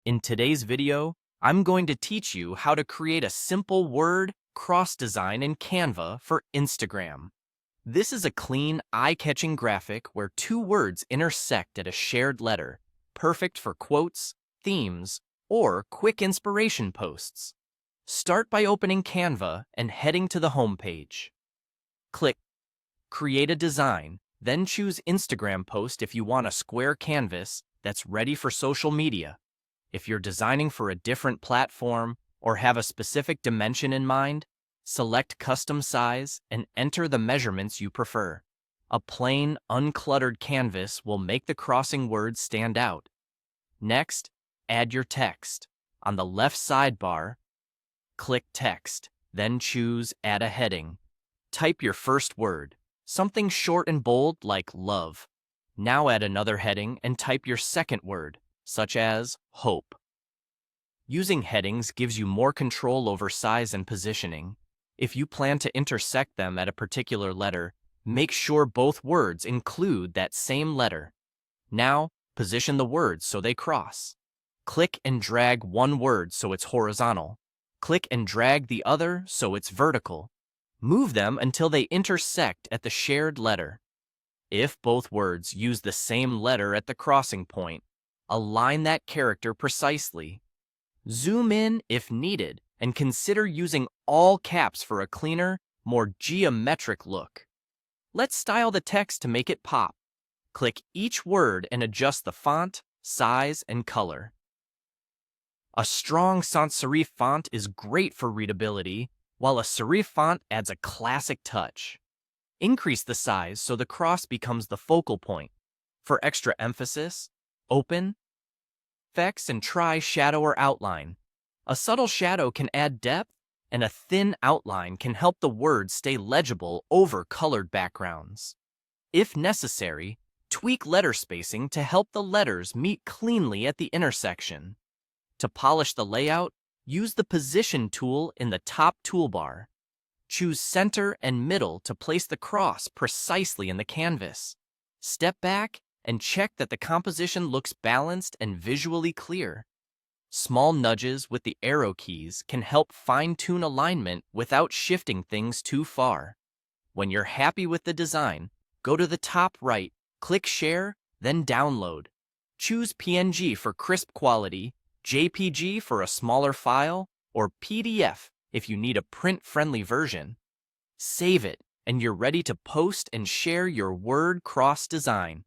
In today's video, I'm going to teach you how to create a simple word cross design in Canva for Instagram. This is a clean, eye-catching graphic where two words intersect at a shared letter, perfect for quotes, themes, or quick inspiration posts. Start by opening Canva and heading to the home page. Click Create a Design, then choose Instagram Post if you want a square canvas that's ready for social media. If you're designing for a different platform or have a specific dimension in mind, select Custom Size and enter the measurements you prefer. A plain, uncluttered canvas will make the crossing words stand out. Next, add your text. On the left sidebar, click Text, then choose Add a Heading. Type your first word, something short and bold like love. Now add another heading and type your second word, such as hope. Using headings gives you more control over size and positioning. If you plan to intersect them at a particular letter, make sure both words include that same letter. Now, position the words so they cross. Click and drag one word so it's horizontal. Click and drag the other so it's vertical. Move them until they intersect at the shared letter. If both words use the same letter at the crossing point, align that character precisely. Zoom in if needed, and consider using all caps for a cleaner, more geometric look. Let's style the text to make it pop. Click each word and adjust the font, size, and color. A strong sans serif font is great for readability, while a serif font adds a classic touch. Increase the size so the cross becomes the focal point. For extra emphasis, open effects and try shadow or outline. A subtle shadow can add depth, and a thin outline can help the words stay legible over colored backgrounds. If necessary, tweak letter spacing to help the letters meet cleanly at the intersection. To polish the layout, use the Position tool in the top toolbar. Choose Center and Middle to place the cross precisely in the canvas. Step back and check that the composition looks balanced and visually clear. Small nudges with the arrow keys can help fine-tune alignment without shifting things too far. When you're happy with the design, go to the top right, click Share, then Download. Choose PNG for crisp quality, JPG for a smaller file, or PDF if you need a print-friendly version. Save it, and you're ready to post and share your word cross design.